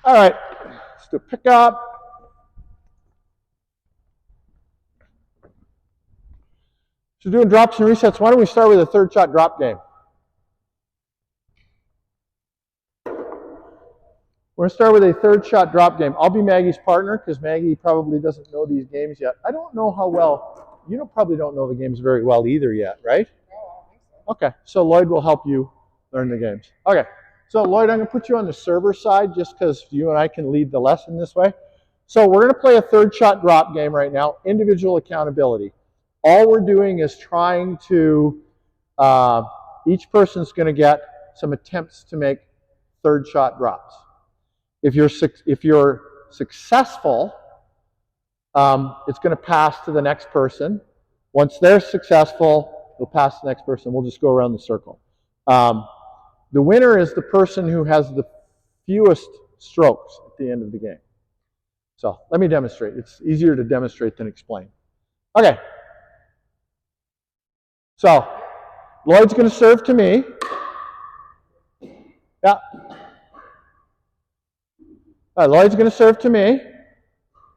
All right, let's do pickup. So doing drops and resets, why don't we start with a third shot drop game? We're going to start with a third shot drop game. I'll be Maggie's partner because Maggie probably doesn't know these games yet. I don't know how well, you probably don't know the games very well either yet, right? Okay, so Lloyd will help you learn the games. Okay, so Lloyd, I'm going to put you on the server side just because you and I can lead the lesson this way. So we're going to play a third shot drop game right now, individual accountability. All we're doing is trying to, each person's going to get some attempts to make third shot drops. If you're successful, it's going to pass to the next person. Once they're successful, it'll pass to the next person. We'll just go around the circle. The winner is the person who has the fewest strokes at the end of the game. So let me demonstrate. It's easier to demonstrate than explain. Okay. So Lloyd's going to serve to me. Yeah. All right, Lloyd's going to serve to me.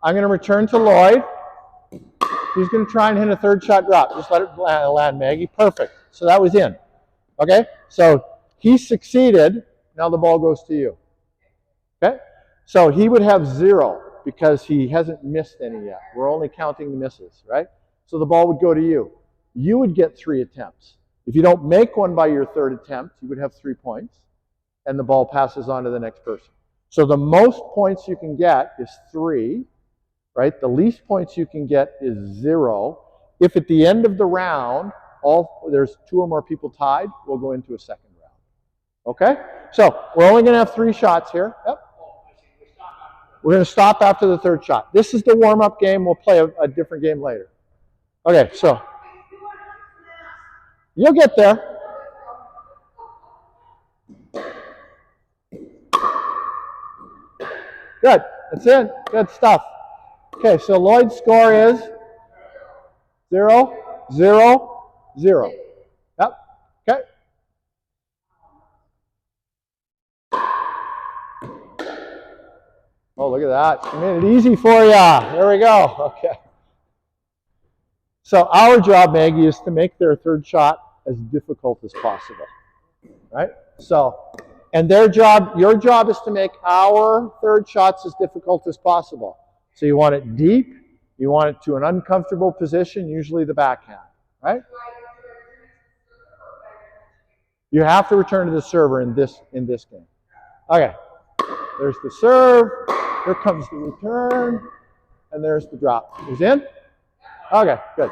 I'm going to return to Lloyd. He's going to try and hit a third shot drop. Just let it land, Maggie. Perfect. So that was in. Okay? So he succeeded. Now the ball goes to you. Okay? So he would have 0 because he hasn't missed any yet. We're only counting the misses, right? So the ball would go to you. You would get 3 attempts. If you don't make one by your third attempt, you would have 3 points, and the ball passes on to the next person. So the most points you can get is 3, right? The least points you can get is 0. If at the end of the round, there's 2 or more people tied, we'll go into a second round. Okay? So we're only going to have 3 shots here. Yep. We're going to stop after the third shot. This is the warm-up game. We'll play a different game later. Okay, so you'll get there. Good. That's it. Good stuff. Okay, so Lloyd's score is 0, 0, 0. Yep. Okay. Oh, look at that. She made it easy for you. There we go. Okay. So our job, Maggie, is to make their third shot as difficult as possible. Right? So, and your job is to make our third shots as difficult as possible. So you want it deep, you want it to an uncomfortable position, usually the backhand, right? You have to return to the server in this game. Okay, there's the serve, here comes the return, and there's the drop. He's in? Okay, good.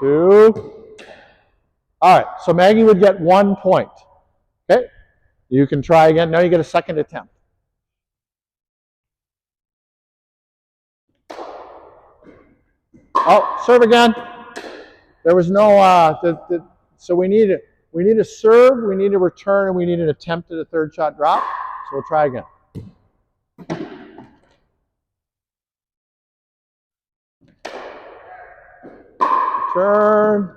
Two. All right, so Maggie would get 1 point. Okay, you can try again. Now you get a second attempt. Oh, serve again. There was no, so we need a serve, we need a return, and we need an attempt at a third shot drop. So we'll try again. Return.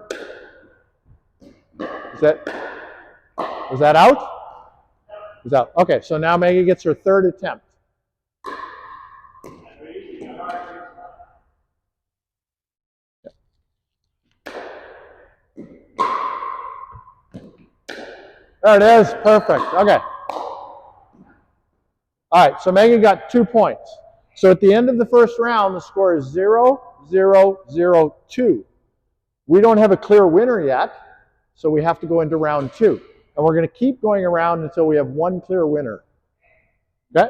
Was that out? It was out. Okay, so now Maggie gets her third attempt. There it is. Perfect. Okay. All right, so Megan got 2 points. So at the end of the first round, the score is 0, 0, 0, 2. We don't have a clear winner yet, so we have to go into round 2. And we're going to keep going around until we have 1 clear winner. Okay?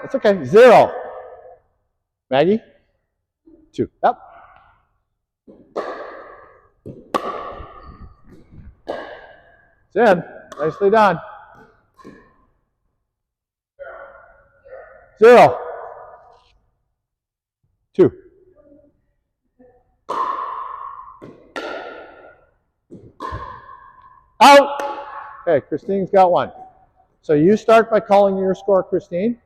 That's okay. 0. Maggie? 2. Yep. It's in. Nicely done. 0. 2. Out. Okay, Christine's got 1. So you start by calling your score, Christine.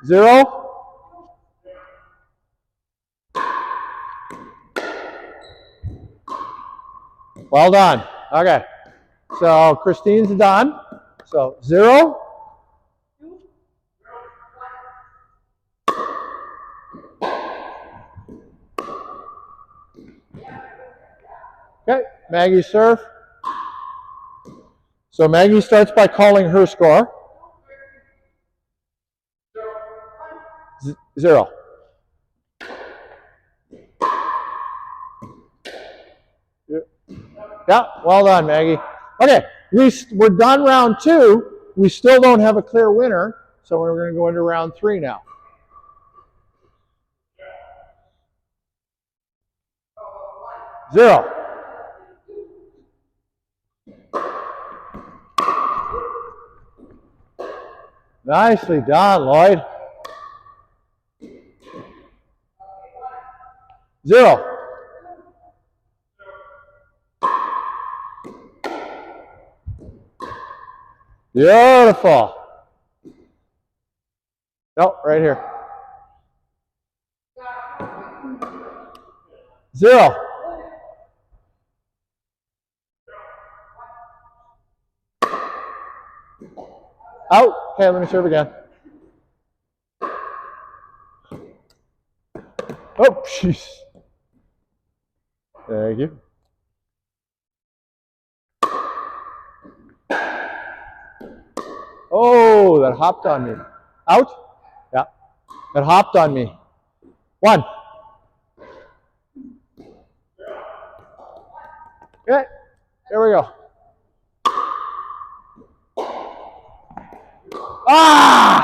0. Well done. Okay. So Christine's done. So 0. Okay, Maggie serve. So Maggie starts by calling her score. 0. Yeah, well done, Maggie. Okay, we're done round 2. We still don't have a clear winner, so we're going to go into round 3 now. Zero. Nicely done, Lloyd. 0. Beautiful. Nope, right here. 0. Out. Okay, let me serve again. Oh, jeez. Thank you. Oh, that hopped on me. Out? Yeah. That hopped on me. 1. Okay. Here we go. Ah!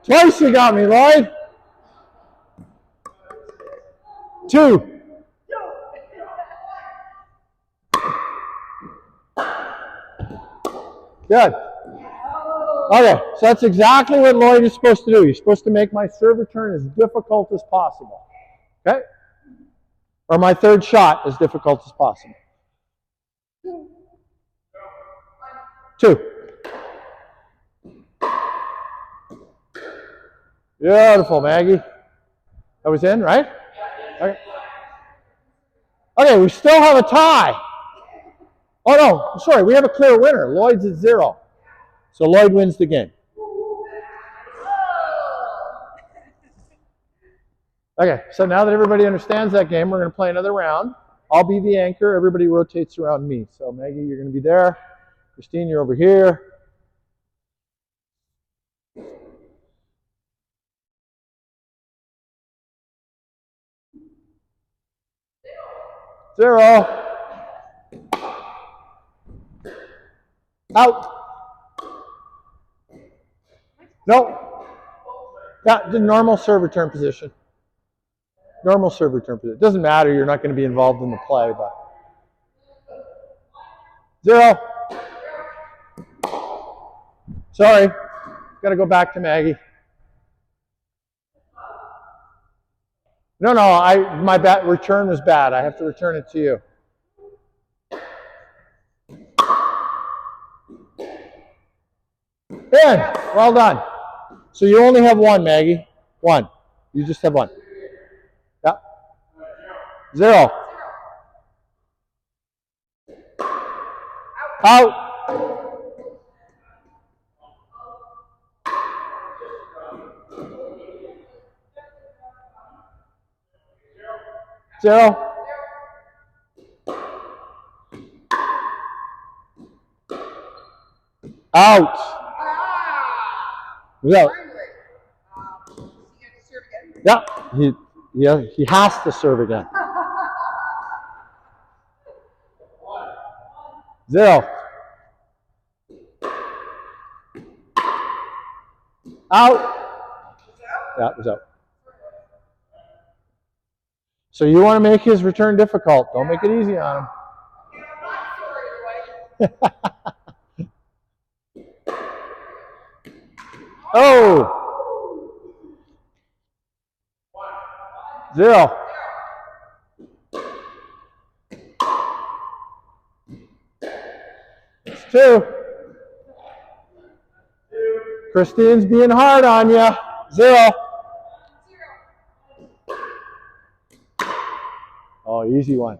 Twice you got me, Lloyd. 2. Good. Okay, so that's exactly what Lloyd is supposed to do. He's supposed to make my serve return as difficult as possible. Okay? Or my third shot as difficult as possible. 2. Beautiful, Maggie. That was in, right? Okay. Okay, we still have a tie. Oh, no, sorry, we have a clear winner. Lloyd's at 0. So Lloyd wins the game. Okay, so now that everybody understands that game, we're going to play another round. I'll be the anchor. Everybody rotates around me. So Maggie, you're going to be there. Christine, you're over here. Zero. Out. Nope. Yeah, the normal serve return position. Normal serve return position. It doesn't matter. You're not going to be involved in the play, but 0. Sorry. Got to go back to Maggie. No, my return was bad. I have to return it to you. In. Well done. So you only have 1, Maggie. 1. You just have 1. Yeah. 0. Out. Zero. Out. No. Yeah, he has to serve again. 0. Out. Yeah, it was out. So you want to make his return difficult. Don't make it easy on him. Oh. 0. It's 2. Christine's being hard on you. 0. Oh, easy one.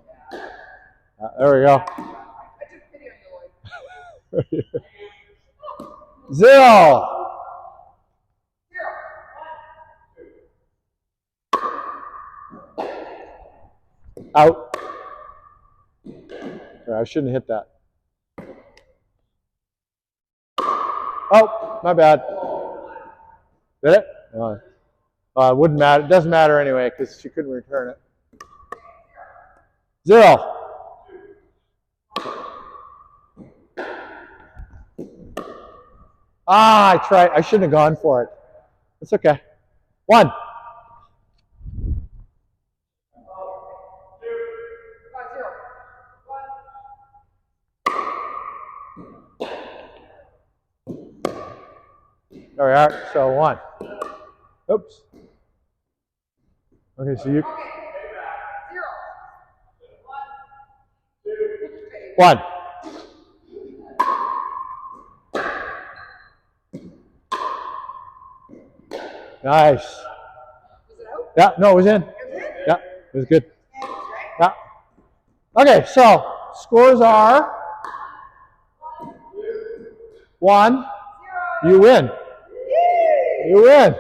There we go. 0. Out. Sorry, I shouldn't hit that. Oh, my bad. Did it? It wouldn't matter. It doesn't matter anyway because she couldn't return it. 0. I tried. I shouldn't have gone for it. It's okay. 1. There we are. So 1. Oops. Okay, so you. 1. Nice. Was it out? Yeah, no, it was in. Yeah, it was good. Yeah. Okay, so scores are 1. You win. You win.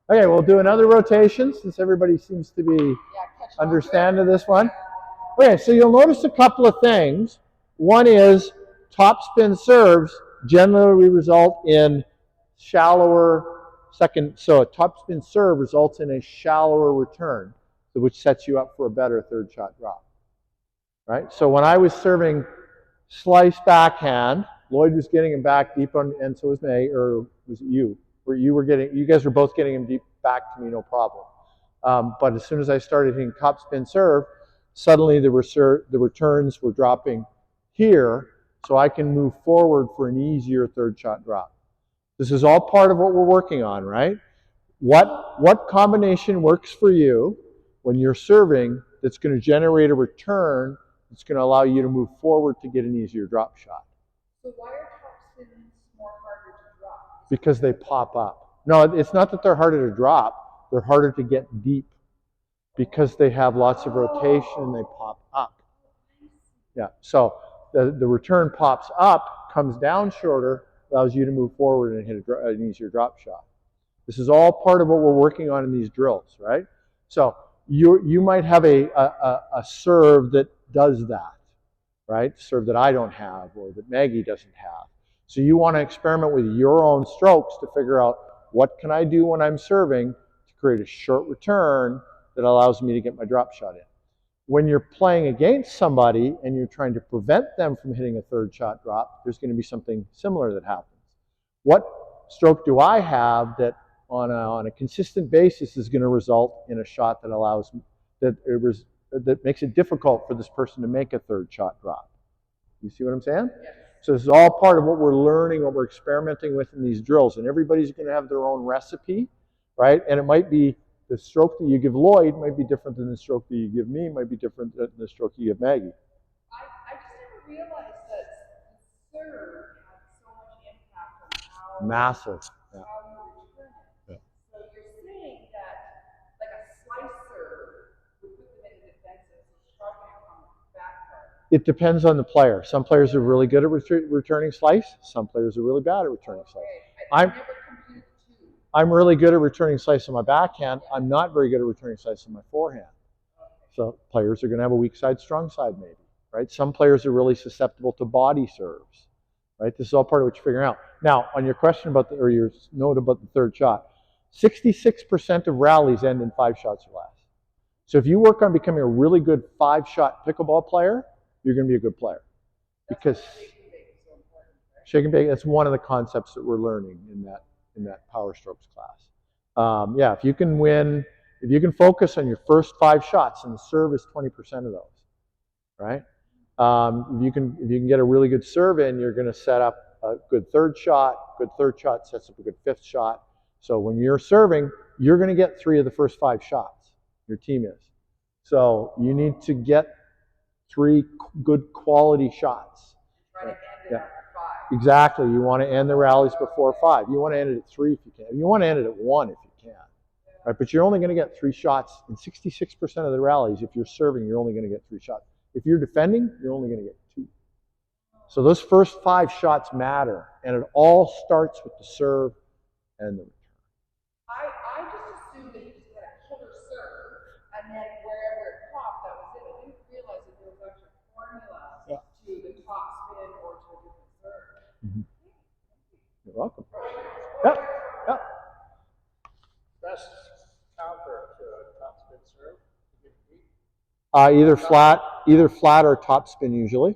Okay, we'll do another rotation since everybody seems to be understanding this one. Okay, so you'll notice a couple of things. One is topspin serves generally result in shallower second. So a topspin serve results in a shallower return, which sets you up for a better third shot drop. Right? So when I was serving slice backhand, Lloyd was getting him back deep on, and so was May, or was it you? Where you guys were both getting him deep back to me, no problem. But as soon as I started hitting topspin serve, suddenly the returns were dropping here, so I can move forward for an easier third shot drop. This is all part of what we're working on, right? What combination works for you when you're serving that's going to generate a return that's going to allow you to move forward to get an easier drop shot? So why are topspins more harder to drop? Because they pop up. No, it's not that they're harder to drop. They're harder to get deep because they have lots of rotation and they pop up. Yeah, so the return pops up, comes down shorter, allows you to move forward and hit an easier drop shot. This is all part of what we're working on in these drills, right? So you might have a serve that does that, right? Serve that I don't have or that Maggie doesn't have. So you want to experiment with your own strokes to figure out what can I do when I'm serving to create a short return that allows me to get my drop shot in. When you're playing against somebody and you're trying to prevent them from hitting a third shot drop, there's going to be something similar that happens. What stroke do I have that on a consistent basis is going to result in a shot that allows that makes it difficult for this person to make a third shot drop? You see what I'm saying? Yes. So this is all part of what we're learning, what we're experimenting with in these drills, and everybody's going to have their own recipe, right? And it might be the stroke that you give Lloyd might be different than the stroke that you give me, might be different than the stroke you give Maggie. I just never realized that the serve had so much impact on how Massive. Yeah. How you return it. Yeah. So you're saying that like a slice serve would put them in a defensive, so struggling on the back part. It depends on the player. Some players are really good at returning slice. Some players are really bad at returning slice. I'm really good at returning slice on my backhand. I'm not very good at returning slice on my forehand. So players are going to have a weak side, strong side maybe, right? Some players are really susceptible to body serves, right? This is all part of what you're figuring out. Now, on your question about or your note about the third shot, 66% of rallies end in 5 shots or less. So if you work on becoming a really good 5-shot pickleball player, you're going to be a good player. Because shake and bake, that's one of the concepts that we're learning in that Power Strokes class. Yeah, if you can focus on your first 5 shots, and the serve is 20% of those, right? If you can get a really good serve in, you're going to set up a good third shot. Good third shot sets up a good 5th shot. So when you're serving, you're going to get 3 of the first 5 shots. Your team is. So you need to get 3 good quality shots. Try to end it after 5. Exactly. You want to end the rallies before 5. You want to end it at 3 if you can. You want to end it at 1 if you can. Right? But you're only going to get 3 shots. In 66% of the rallies, if you're serving, you're only going to get 3 shots. If you're defending, you're only going to get 2. So those first 5 shots matter, and it all starts with the serve and the return. I just assumed that you just had a killer serve, and then wherever it popped, that was it. I didn't realize that there was actually a formula to the top spin or to a different serve. Mm-hmm. You're welcome. Yep. Yep. Best counter to a top spin serve to get beat? Either flat or top spin usually.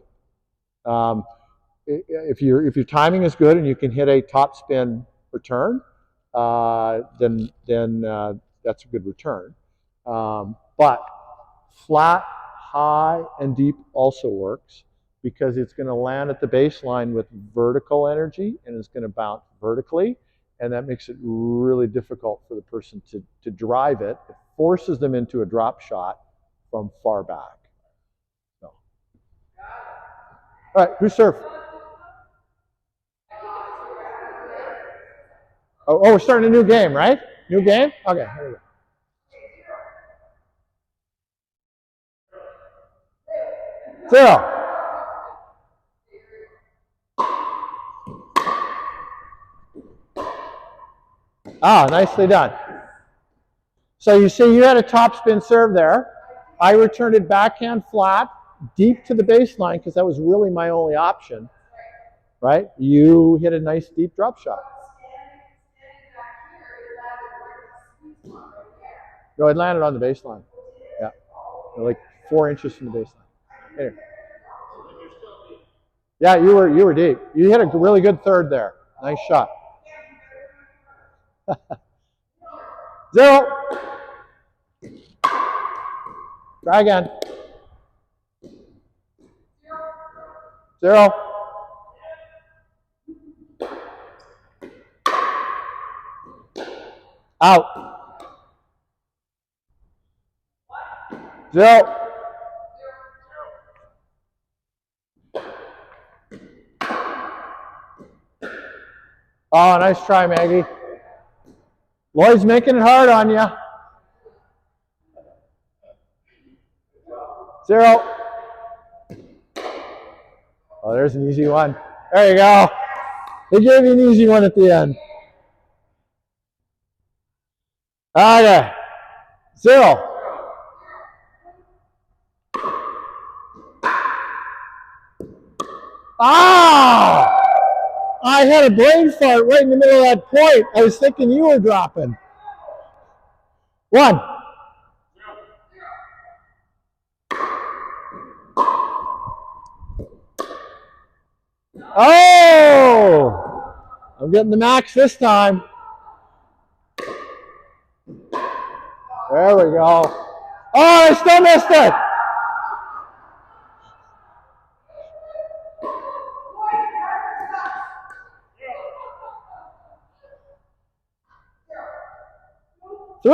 If your timing is good and you can hit a top spin return, then that's a good return. But flat, high, and deep also works because it's going to land at the baseline with vertical energy and it's going to bounce vertically, and that makes it really difficult for the person to drive it. It forces them into a drop shot from far back. So. All right, who's serve? Oh, we're starting a new game, right? New game? Okay, here we go. Zero. Ah, nicely done. So you see you had a top spin serve there. I returned it backhand flat, deep to the baseline because that was really my only option. Right? You hit a nice deep drop shot. No, it landed on the baseline. Yeah. Like 4 inches from the baseline. Anyway. Yeah, you were deep. You hit a really good third there. Nice shot. 0. Try again. 0. Out. 0. Oh, nice try, Maggie. Lloyd's making it hard on you. 0. Oh, there's an easy one. There you go. They gave you an easy one at the end. Okay. 0. Ah! I had a brain fart right in the middle of that point. I was thinking you were dropping. 1. Oh! I'm getting the max this time. There we go. Oh, I still missed it. Three.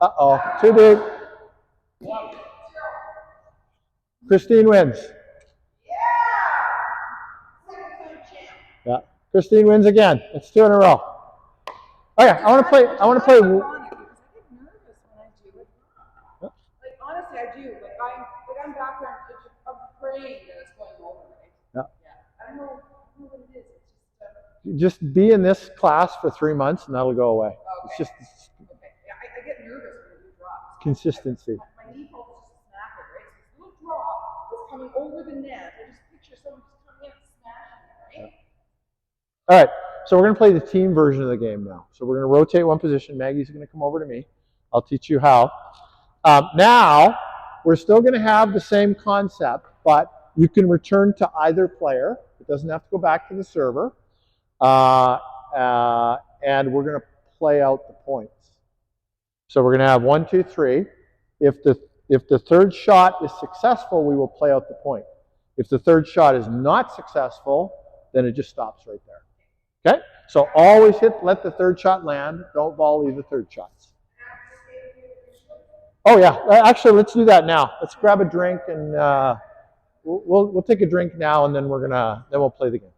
Uh-oh, too deep. Christine wins. Yeah, Christine wins again. It's 2 in a row. Okay, I want to play. Because I get nervous when I do it. Like honestly, I do. I'm back there. I'm praying that it's going over, right? Yeah. I don't know what it is. It's just. Just be in this class for 3 months and that'll go away. Okay. It's just Okay. Yeah, I get nervous when it drops. consistency. My knee falls just snapping, right? So this little drop that's coming over the net. I just picture someone just coming in and smashing it, right? Yeah. All right, so we're going to play the team version of the game now. So we're going to rotate one position. Maggie's going to come over to me. I'll teach you how. Now, we're still going to have the same concept, but you can return to either player. It doesn't have to go back to the server. And we're going to play out the points. So we're going to have 1, 2, 3. If the third shot is successful, we will play out the point. If the third shot is not successful, then it just stops right there. Okay? So always let the third shot land. Don't volley the third shots. Oh yeah, actually, let's do that now. Let's grab a drink and we'll take a drink now, and then we'll play the game.